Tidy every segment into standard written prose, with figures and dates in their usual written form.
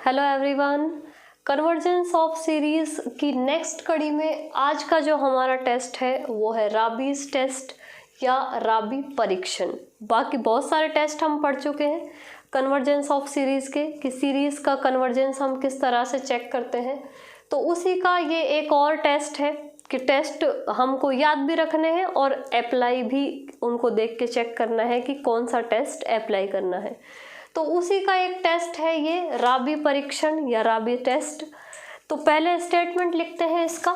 Hello everyone, convergence of series की next कड़ी में आज का जो हमारा टेस्ट है वो है राबीज टेस्ट या राबी परीक्षण। बाकी बहुत सारे टेस्ट हम पढ़ चुके हैं कन्वर्जेंस ऑफ सीरीज के कि सीरीज का कन्वर्जेंस हम किस तरह से चेक करते हैं। तो उसी का ये एक और टेस्ट है कि टेस्ट हमको याद भी रखने हैं और अप्लाई भी उनको देख के चेक करना है कि कौन सा टेस्ट अप्लाई करना है। तो उसी का एक टेस्ट है ये राबी परीक्षण या राबी टेस्ट। तो पहले स्टेटमेंट लिखते हैं इसका।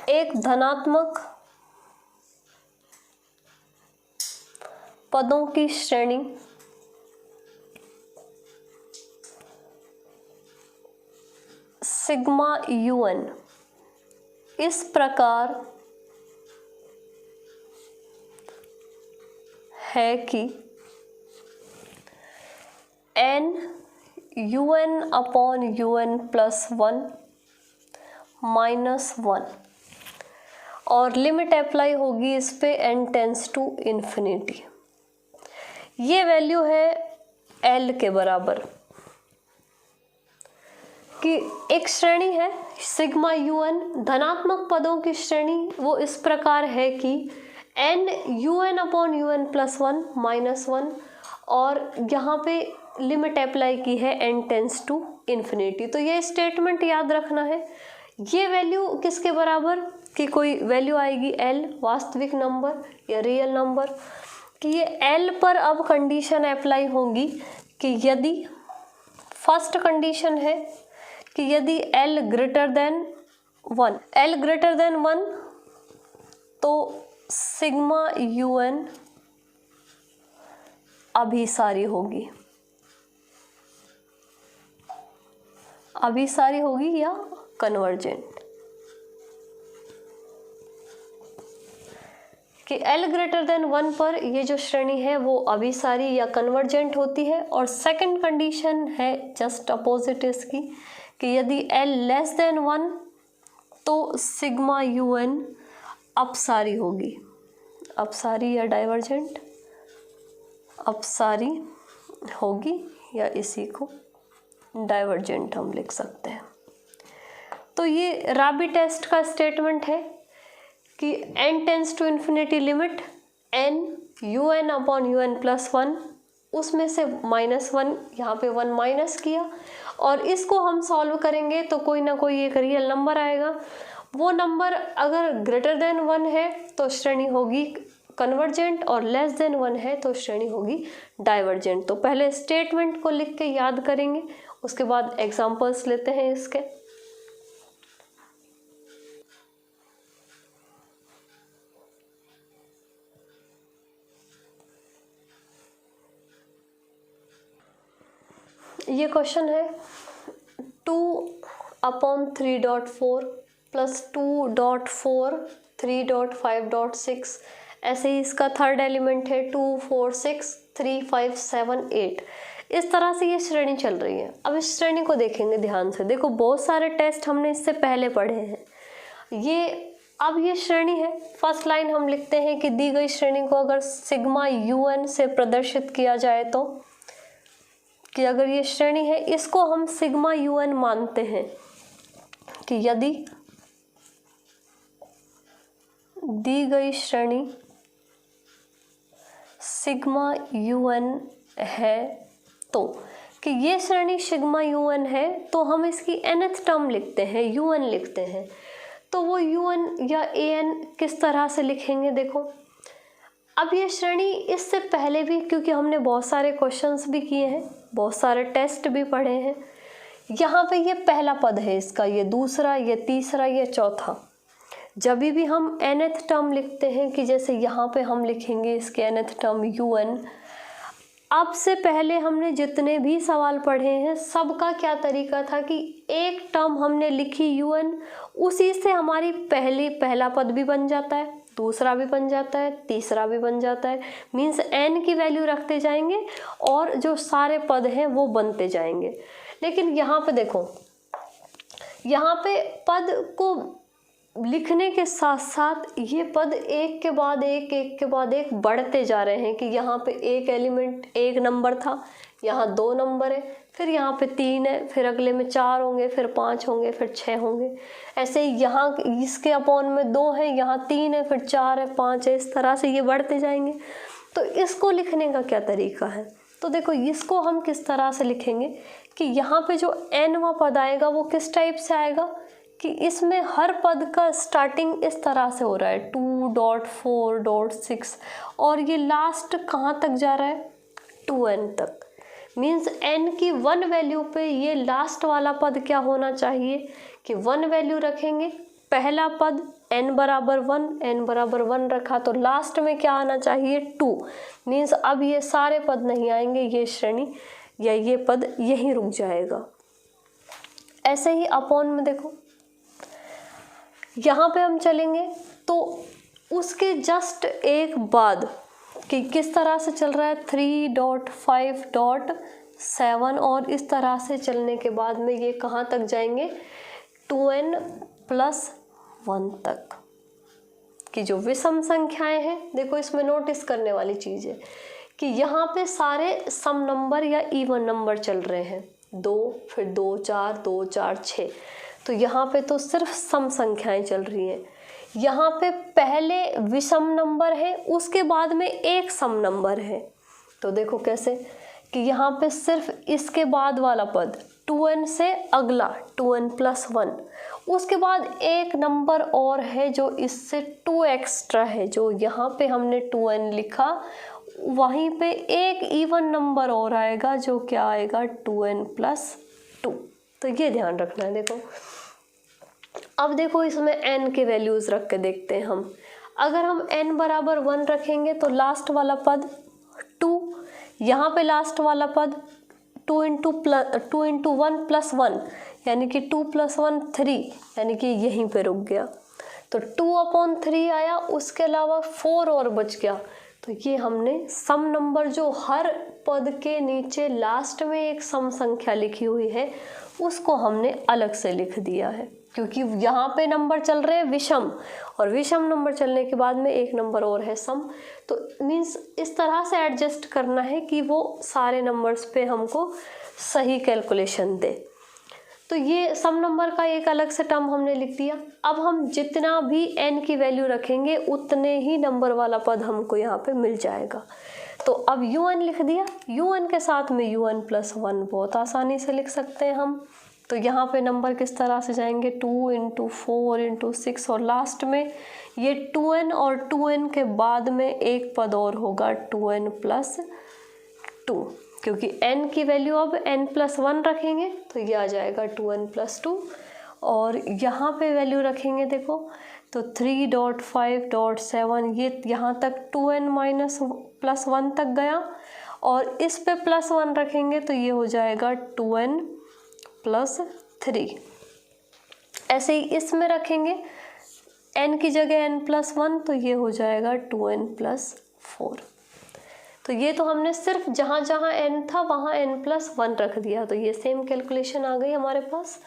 एक धनात्मक पदों की श्रेणी सिग्मा UN इस प्रकार है कि n UN upon UN plus 1 minus 1 और लिमिट अप्लाई होगी इस पे n टेंस टू इन्फिनिटी। ये वैल्यू है L के बराबर कि एक श्रेणी है सिग्मा UN धनात्मक पदों की श्रेणी वो इस प्रकार है कि n UN upon UN plus 1 minus 1 और यहाँ पे लिमिट अप्लाई की है n टेंस टू इन्फिनिटी। तो ये स्टेटमेंट याद रखना है। ये वैल्यू किसके बराबर कि कोई वैल्यू आएगी L वास्तविक नंबर या रियल नंबर कि ये L पर अब कंडीशन अप्लाई होगी कि यदि फर्स्ट कंडीशन है कि यदि L ग्रेटर देन 1 तो सिग्मा UN अभिसारी होगी या कन्वर्जेंट कि L ग्रेटर देन 1 पर ये जो श्रेणी है वो अभिसारी या कन्वर्जेंट होती है। और सेकंड कंडीशन है जस्ट अपोजिट इसकी कि यदि L लेस देन 1 तो सिग्मा UN अपसारी होगी। अपसारी या डाइवर्जेंट अपसारी होगी या इसी को डाइवर्जेंट हम लिख सकते हैं। तो ये राबी टेस्ट का स्टेटमेंट है कि n tends to infinity limit n UN upon UN plus 1 उसमें से माइनस 1 यहाँ पे 1 माइनस किया और इसको हम सॉल्व करेंगे तो कोई ना कोई एक रियल नंबर आएगा। वो नंबर अगर ग्रेटर देन 1 है तो श्रेणी होगी कन्वर्जेंट और लेस देन 1 है तो श्रेणी होगी डाइवर्जेंट। तो पहले स्टेटमेंट को लिख के याद करेंगे, उसके बाद एग्जांपल्स लेते हैं इसके। ये क्वेश्चन है 2/3.4 प्लस 2.4 3.5.6 ऐसे ही इसका थर्ड एलिमेंट है 2 4 6 3 5 7 8। इस तरह से ये श्रेणी चल रही है। अब इस श्रेणी को देखेंगे ध्यान से। देखो बहुत सारे टेस्ट हमने इससे पहले पढ़े हैं। अब ये श्रेणी है। फर्स्ट लाइन हम लिखते हैं कि दी गई श्रेणी को अगर सिग्मा UN से प्रदर्शित किया जाए तो कि अगर ये श्रेणी है इसको हम सिग्मा UN मानते हैं कि यदि दी गई श्रेणी सिग्मा UN है तो कि ये श्रेणी सिग्मा UN है तो हम इसकी nth टर्म लिखते हैं UN लिखते हैं। तो वो UN या AN किस तरह से लिखेंगे देखो। अब ये श्रेणी इससे पहले भी क्योंकि हमने बहुत सारे क्वेश्चंस भी किए हैं, बहुत सारे टेस्ट भी पढ़े हैं। यहाँ पे ये पहला पद है इसका, ये दूसरा, ये तीसरा, ये चौथा। जब भी हम nth टर्म लिखते हैं कि जैसे यहाँ पे हम लिखेंगे इसके nth टर्म UN। अब से पहले हमने जितने भी सवाल पढ़े हैं सबका क्या तरीका था कि एक टर्म हमने लिखी UN, उसी से हमारी पहला पद भी बन जाता है, दूसरा भी बन जाता है, तीसरा भी बन जाता है। मीन्स n की वैल्यू रखते जाएंगे और जो सारे पद हैं वो बनते जाएंगे। लेकिन यहाँ पे देखो, यहाँ पे पद को लिखने के साथ साथ ये पद एक के बाद एक बढ़ते जा रहे हैं कि यहाँ पे एक एलिमेंट एक नंबर था, यहाँ 2 नंबर है, फिर यहाँ पे 3 है, फिर अगले में 4 होंगे, फिर 5 होंगे, फिर 6 होंगे। ऐसे ही यहाँ इसके अपॉन में 2 है, यहाँ 3 है, फिर 4 है, 5 है, इस तरह से ये बढ़ते जाएंगे। तो इसको लिखने का क्या तरीका है? तो देखो इसको हम किस तरह से लिखेंगे कि यहाँ पे जो nवां पद आएगा वो किस टाइप से आएगा कि इसमें हर पद का स्टार्टिंग इस तरह से हो रहा है 2.4.6 और ये लास्ट कहाँ तक जा रहा है 2n तक। मीन्स n की 1 वैल्यू पे ये लास्ट वाला पद क्या होना चाहिए कि 1 वैल्यू रखेंगे, पहला पद n बराबर 1 रखा तो लास्ट में क्या आना चाहिए 2। मीन्स अब ये सारे पद नहीं आएंगे, ये श्रेणी या ये पद यहीं रुक जाएगा। ऐसे ही अपॉन में देखो यहाँ पे हम चलेंगे तो उसके जस्ट एक बाद कि किस तरह से चल रहा है 3.5.7 और इस तरह से चलने के बाद में ये कहाँ तक जाएंगे 2n+1 तक कि जो विषम संख्याएं हैं। देखो इसमें नोटिस करने वाली चीज़ है कि यहाँ पे सारे सम नंबर या इवन नंबर चल रहे हैं, 2 फिर 2 4 2 4 6, तो यहाँ पे तो सिर्फ सम संख्याएं चल रही हैं। यहाँ पे पहले विषम नंबर है, उसके बाद में एक सम नंबर है। तो देखो कैसे कि यहाँ पे सिर्फ इसके बाद वाला पद 2n से अगला 2n+1, उसके बाद एक नंबर और है जो इससे 2 एक्स्ट्रा है, जो यहाँ पे हमने 2n लिखा वहीं पे एक इवन नंबर और आएगा जो क्या आएगा 2n+2। तो ये ध्यान रखना है। देखो अब देखो इसमें n के वैल्यूज रख के देखते हैं हम। अगर हम n बराबर 1 रखेंगे तो लास्ट वाला पद 2, यहाँ पे लास्ट वाला पद 2 इंटू 1+1 यानी कि 2+1 3, यानी कि यहीं पे रुक गया। तो 2/3 आया, उसके अलावा 4 और बच गया। तो ये हमने सम नंबर जो हर पद के नीचे लास्ट में एक सम संख्या लिखी हुई है उसको हमने अलग से लिख दिया है, क्योंकि यहाँ पे नंबर चल रहे हैं विषम और विषम नंबर चलने के बाद में एक नंबर और है सम। तो मीन्स इस तरह से एडजस्ट करना है कि वो सारे नंबर्स पे हमको सही कैलकुलेशन दे। तो ये सम नंबर का एक अलग से टर्म हमने लिख दिया। अब हम जितना भी n की वैल्यू रखेंगे उतने ही नंबर वाला पद हमको यहाँ पे मिल जाएगा। तो अब un लिख दिया, un के साथ में un+1 बहुत आसानी से लिख सकते हैं हम। तो यहाँ पे नंबर किस तरह से जाएंगे 2 इंटू 4 इंटू 6 और लास्ट में ये 2n और 2n के बाद में एक पद और होगा 2n+2, क्योंकि n की वैल्यू अब n+1 रखेंगे तो ये आ जाएगा 2n+2 और यहाँ पे वैल्यू रखेंगे देखो तो 3.5.7 ये यहाँ तक 2n-+1 तक गया और इस पे +1 रखेंगे तो ये हो जाएगा 2n+3। ऐसे ही इसमें रखेंगे n की जगह n+1 तो ये हो जाएगा 2n+4। तो ये तो हमने सिर्फ जहाँ जहाँ n था वहाँ n+1 रख दिया, तो ये सेम कैलकुलेशन आ गई हमारे पास।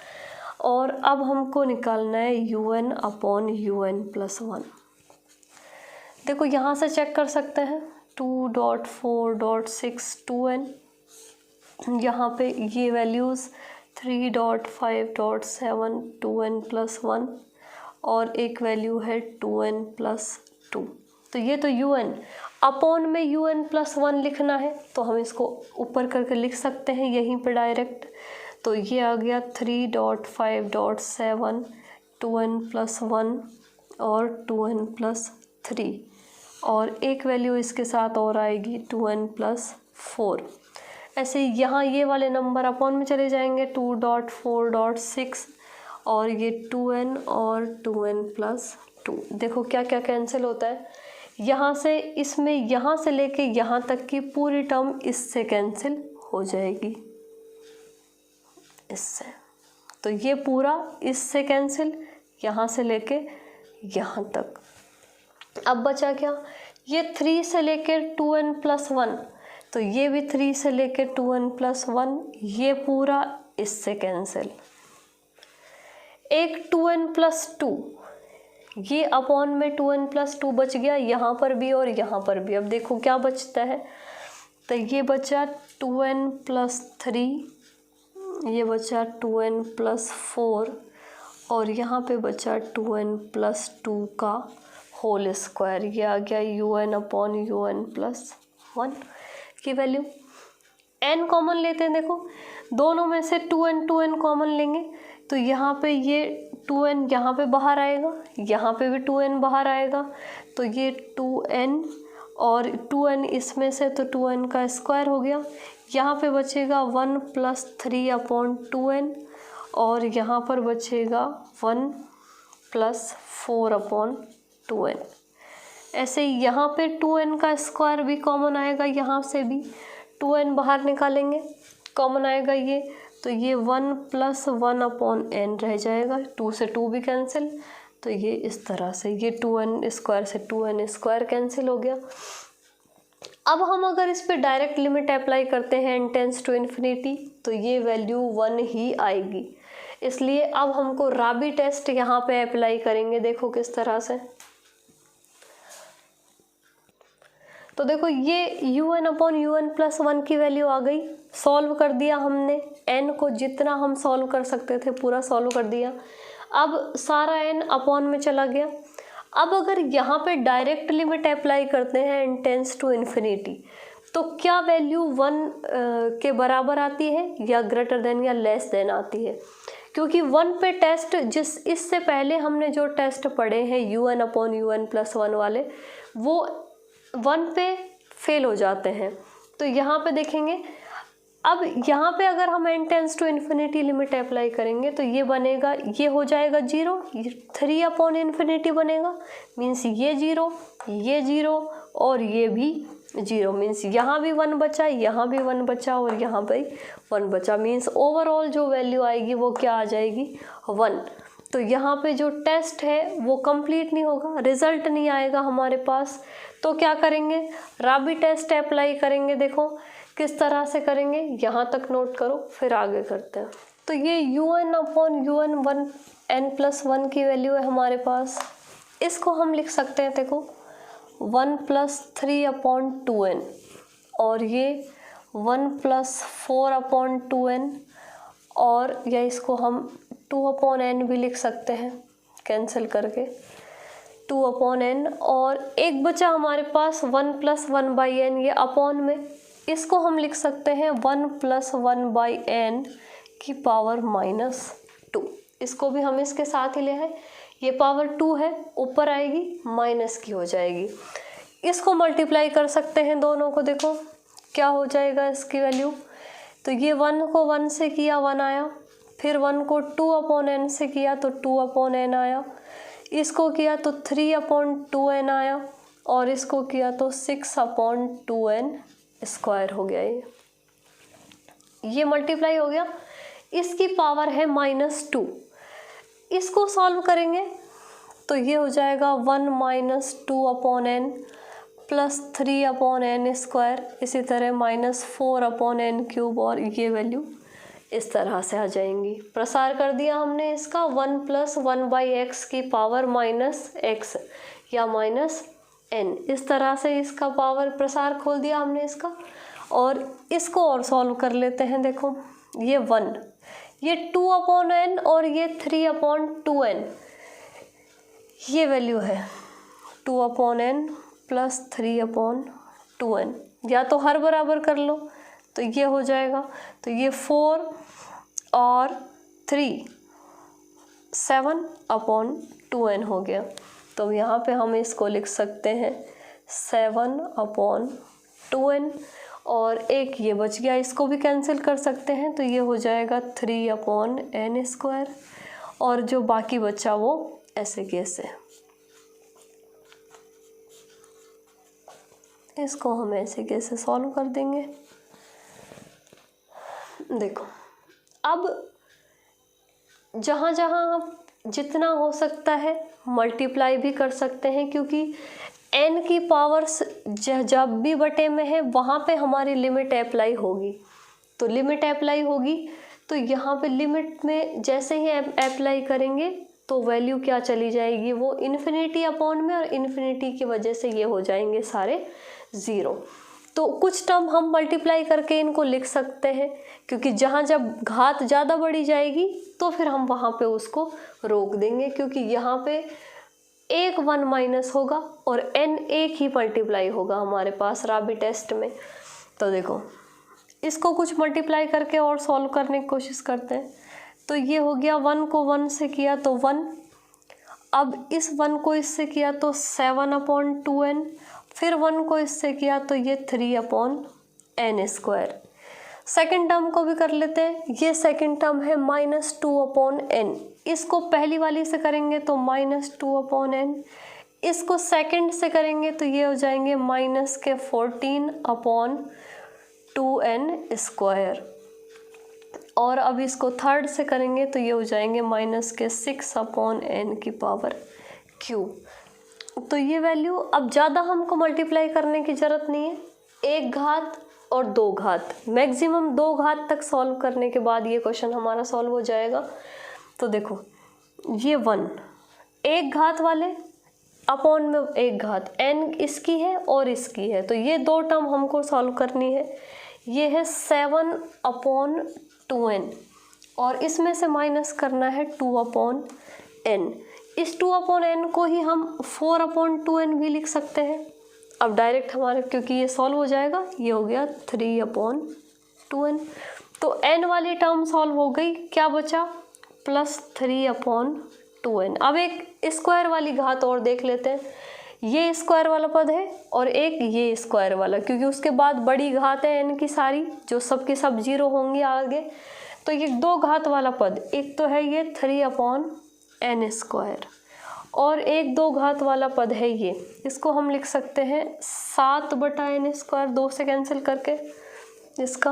और अब हमको निकालना है un/un+1। देखो यहाँ से चेक कर सकते हैं 2.4.6 2n, यहाँ पे ये वैल्यूज़ 3.5.7 2n+1 और एक वैल्यू है 2n+2। तो ये तो un अपॉन में un+1 लिखना है तो हम इसको ऊपर करके लिख सकते हैं यहीं पे डायरेक्ट। तो ये आ गया 3.5.7 2n+1 और 2n+3 और एक वैल्यू इसके साथ और आएगी 2n+4। ऐसे यहाँ ये वाले नंबर अपॉन में चले जाएंगे 2.4.6 और ये 2n और 2n+2। देखो क्या क्या कैंसिल होता है, यहाँ से इसमें यहाँ से लेके यहाँ तक की पूरी टर्म इससे कैंसिल हो जाएगी, इससे। तो ये पूरा इससे कैंसिल, यहाँ से लेके यहाँ तक। अब बचा क्या, ये 3 से लेके 2n+1 तो ये भी 3 से लेके 2n+1, ये पूरा इससे कैंसिल। एक 2n+2 ये अपॉन में 2n प्लस 2 बच गया यहाँ पर भी और यहाँ पर भी। अब देखो क्या बचता है, तो ये बचा 2n प्लस 3, ये बचा 2n प्लस 4 और यहाँ पे बचा 2n प्लस 2 का होल स्क्वायर। ये आ गया un अपॉन un प्लस 1 की वैल्यू। n कॉमन लेते हैं, देखो दोनों में से 2n कॉमन लेंगे तो यहाँ पे ये 2n यहाँ पे बाहर आएगा, यहाँ पे भी 2n बाहर आएगा, तो ये 2n और 2n इसमें से तो 2n का स्क्वायर हो गया। यहाँ पे बचेगा 1 प्लस 3 अपॉन 2n और यहाँ पर बचेगा 1 प्लस 4 अपॉन 2n। ऐसे ही यहाँ पे 2n का स्क्वायर भी कॉमन आएगा, यहाँ से भी 2n बाहर निकालेंगे कॉमन आएगा ये, तो ये 1 प्लस 1 अपॉन n रह जाएगा, 2 से 2 भी कैंसिल, तो ये इस तरह से ये 2n स्क्वायर से 2n स्क्वायर कैंसिल हो गया। अब हम अगर इस पे डायरेक्ट लिमिट अप्लाई करते हैं n टेंस टू इन्फिनिटी तो ये वैल्यू 1 ही आएगी। इसलिए अब हमको राबी टेस्ट यहाँ पे अप्लाई करेंगे। देखो किस तरह से, तो देखो ये un अपॉन un प्लस 1 की वैल्यू आ गई। सॉल्व कर दिया हमने, n को जितना हम सॉल्व कर सकते थे पूरा सॉल्व कर दिया। अब सारा n अपॉन में चला गया। अब अगर यहाँ पे डायरेक्ट लिमिट अप्लाई करते हैं n टेंस टू इन्फिनिटी तो क्या वैल्यू 1 के बराबर आती है या ग्रेटर देन या लेस देन आती है, क्योंकि 1 पे टेस्ट इससे पहले हमने जो टेस्ट पढ़े हैं un अपॉन un प्लस 1 वाले वो 1 पे फेल हो जाते हैं। तो यहाँ पे देखेंगे, अब यहाँ पे अगर हम n tends to infinity limit apply करेंगे तो ये बनेगा, ये हो जाएगा 0, 3 अपॉन इन्फिनिटी बनेगा, मीन्स ये 0 और ये भी 0, मीन्स यहाँ भी 1 बचा, यहाँ भी 1 बचा और यहाँ पे 1 बचा, मीन्स ओवरऑल जो वैल्यू आएगी वो क्या आ जाएगी 1। तो यहाँ पे जो टेस्ट है वो कंप्लीट नहीं होगा, रिजल्ट नहीं आएगा हमारे पास। तो क्या करेंगे, राबी टेस्ट अप्लाई करेंगे। देखो किस तरह से करेंगे, यहाँ तक नोट करो फिर आगे करते हैं। तो ये un upon un 1n plus 1 की वैल्यू है हमारे पास, इसको हम लिख सकते हैं। देखो 1 प्लस 3 अपॉन 2n और ये 1 प्लस 4 अपॉन 2n और या इसको हम 2 अपॉन n भी लिख सकते हैं कैंसिल करके, 2 अपॉन n और एक बचा हमारे पास 1 प्लस 1 बाई n, ये अपॉन में, इसको हम लिख सकते हैं 1 प्लस 1 बाई n की पावर माइनस 2। इसको भी हम इसके साथ ही ले हैं, ये पावर 2 है ऊपर आएगी माइनस की हो जाएगी। इसको मल्टीप्लाई कर सकते हैं दोनों को, देखो क्या हो जाएगा इसकी वैल्यू। तो ये 1 को 1 से किया 1 आया, फिर 1 को 2 अपॉन n से किया तो 2 अपॉन n आया, इसको किया तो 3 अपॉन 2n आया और इसको किया तो 6 अपॉन 2n स्क्वायर हो गया। ये मल्टीप्लाई हो गया, इसकी पावर है -2। इसको सॉल्व करेंगे तो ये हो जाएगा 1 minus 2 upon n plus 3 upon n square, इसी तरह -4 अपॉन n क्यूब और ये वैल्यू इस तरह से आ जाएंगी। प्रसार कर दिया हमने इसका 1 प्लस 1 बाई एक्स की पावर -x या -n, इस तरह से इसका पावर प्रसार खोल दिया हमने इसका। और इसको और सॉल्व कर लेते हैं। देखो ये 1, ये 2 अपॉन n और ये 3 अपॉन 2n, ये वैल्यू है 2 upon n plus 3 upon 2n, या तो हर बराबर कर लो तो ये हो जाएगा। तो ये 4 और 3 7 अपॉन 2n हो गया। तो यहाँ पे हम इसको लिख सकते हैं 7 अपॉन 2n और एक ये बच गया, इसको भी कैंसिल कर सकते हैं तो ये हो जाएगा 3 अपॉन n स्क्वायर और जो बाकी बचा वो ऐसे कैसे, इसको हम ऐसे कैसे सॉल्व कर देंगे। देखो अब जहाँ जहाँ आप जितना हो सकता है मल्टीप्लाई भी कर सकते हैं, क्योंकि n की पावर्स जब भी बटे में है वहाँ पे हमारी लिमिट अप्लाई होगी। तो लिमिट अप्लाई होगी तो यहाँ पे लिमिट में जैसे ही अप्लाई करेंगे तो वैल्यू क्या चली जाएगी, वो इन्फिनिटी अपॉन में, और इन्फिनिटी की वजह से ये हो जाएंगे सारे ज़ीरो। तो कुछ टर्म हम मल्टीप्लाई करके इनको लिख सकते हैं, क्योंकि जहाँ जब घात ज़्यादा बढ़ी जाएगी तो फिर हम वहाँ पे उसको रोक देंगे, क्योंकि यहाँ पे एक 1 माइनस होगा और n एक ही मल्टीप्लाई होगा हमारे पास राबी टेस्ट में। तो देखो इसको कुछ मल्टीप्लाई करके और सॉल्व करने की कोशिश करते हैं। तो ये हो गया 1 को 1 से किया तो 1, अब इस 1 को इससे किया तो 7/2n, फिर 1 को इससे किया तो ये 3/n²। सेकेंड टर्म को भी कर लेते हैं। ये सेकेंड टर्म है -2/n, इसको पहली वाली से करेंगे तो -2/n, इसको सेकंड से करेंगे तो ये हो जाएंगे -14/2n², और अब इसको थर्ड से करेंगे तो ये हो जाएंगे -6/n⁻³। तो ये वैल्यू अब ज़्यादा हमको मल्टीप्लाई करने की ज़रूरत नहीं है, एक घात और दो घात, मैक्सिमम 2 घात तक सॉल्व करने के बाद ये क्वेश्चन हमारा सॉल्व हो जाएगा। तो देखो ये 1 एक घात वाले अपॉन में एक घात, n इसकी है और इसकी है, तो ये 2 टर्म हमको सॉल्व करनी है। ये है 7/2n और इसमें से माइनस करना है 2/n। इस 2/n को ही हम 4/2n भी लिख सकते हैं। अब डायरेक्ट हमारे, क्योंकि ये सॉल्व हो जाएगा, ये हो गया 3/2n। तो n वाली टर्म सॉल्व हो गई, क्या बचा +3/2n। अब एक स्क्वायर वाली घात और देख लेते हैं। ये स्क्वायर वाला पद है और एक ये स्क्वायर वाला, क्योंकि उसके बाद बड़ी घात है n की सारी, जो सबकी सब 0 होंगी आगे। तो ये 2 घात वाला पद, एक तो है ये 3/n² और एक 2 घात वाला पद है ये, इसको हम लिख सकते हैं 7/n², 2 से कैंसिल करके इसका,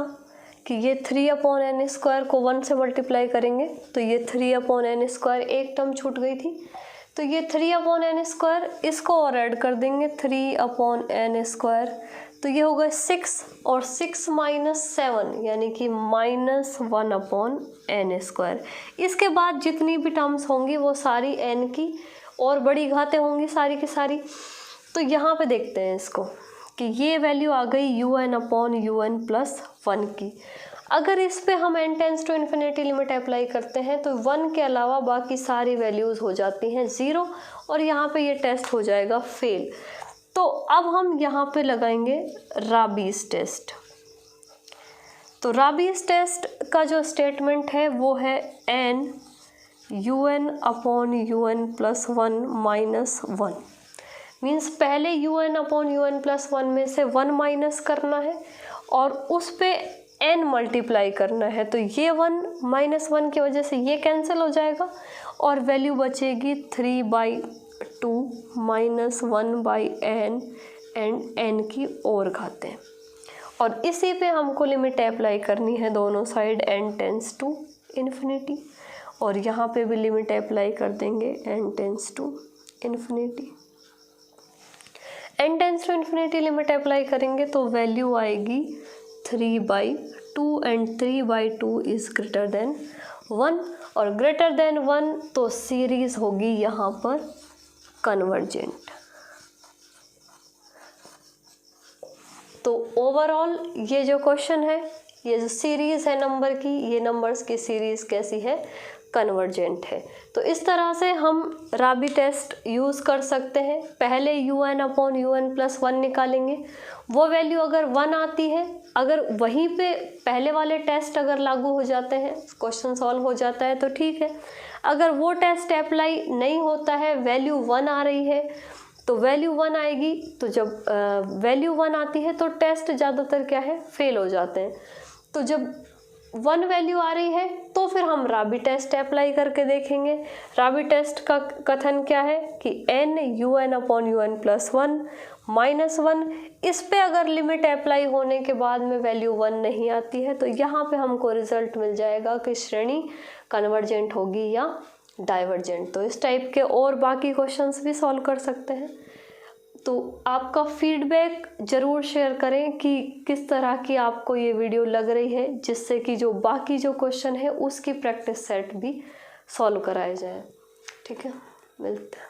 कि ये 3/n² को 1 से मल्टीप्लाई करेंगे तो ये 3/n², एक टर्म छूट गई थी, तो ये 3/n², इसको और ऐड कर देंगे 3/n², तो ये होगा 6 और 6 - 7 यानी कि -1/n²। इसके बाद जितनी भी टर्म्स होंगी वो सारी n की और बड़ी घातें होंगी सारी की सारी। तो यहाँ पे देखते हैं इसको कि ये वैल्यू आ गई un/un+1 की। अगर इस पे हम n tends to infinity limit apply करते हैं तो 1 के अलावा बाकी सारी वैल्यूज़ हो जाती हैं 0 और यहाँ पे ये टेस्ट हो जाएगा फेल। तो अब हम यहाँ पे लगाएंगे राबीज टेस्ट। तो राबीज टेस्ट का जो स्टेटमेंट है वो है n un/un+1 - 1, मीन्स पहले un/un+1 में से 1 माइनस करना है और उस पे n मल्टीप्लाई करना है। तो ये 1 -1 की वजह से ये कैंसिल हो जाएगा और वैल्यू बचेगी 3/2 -1/n एंड n की और घातें। और इसी पे हमको लिमिट अप्लाई करनी है दोनों side n tends to infinity, और यहाँ पे भी लिमिट अप्लाई कर देंगे n tends to infinity. n tends to infinity limit apply करेंगे तो वैल्यू आएगी 3/2 एंड 3/2 इज़ ग्रेटर देन 1, और ग्रेटर देन 1 तो सीरीज होगी यहाँ पर कन्वर्जेंट। तो ओवरऑल ये जो क्वेश्चन है, ये जो सीरीज है नंबर की, ये नंबर्स की सीरीज कैसी है, कन्वर्जेंट है। तो इस तरह से हम राबी टेस्ट यूज़ कर सकते हैं। पहले un/un+1 निकालेंगे, वो वैल्यू अगर 1 आती है, अगर वहीं पे पहले वाले टेस्ट अगर लागू हो जाते हैं, क्वेश्चन सॉल्व हो जाता है तो ठीक है। अगर वो टेस्ट अप्लाई नहीं होता है, वैल्यू 1 आ रही है, तो वैल्यू 1 आएगी, तो जब वैल्यू 1 आती है तो टेस्ट ज़्यादातर क्या है, फेल हो जाते हैं। तो जब 1 वैल्यू आ रही है तो फिर हम राबी टेस्ट अप्लाई करके देखेंगे। राबी टेस्ट का कथन क्या है कि n un/un+1 -1, इस पे अगर लिमिट अप्लाई होने के बाद में वैल्यू 1 नहीं आती है तो यहाँ पे हमको रिजल्ट मिल जाएगा कि श्रेणी कन्वर्जेंट होगी या डाइवर्जेंट। तो इस टाइप के और बाकी क्वेश्चंस भी सॉल्व कर सकते हैं। तो आपका फीडबैक ज़रूर शेयर करें कि किस तरह की आपको ये वीडियो लग रही है, जिससे कि जो बाकी जो क्वेश्चन है उसकी प्रैक्टिस सेट भी सॉल्व कराए जाए। ठीक है, मिलते हैं।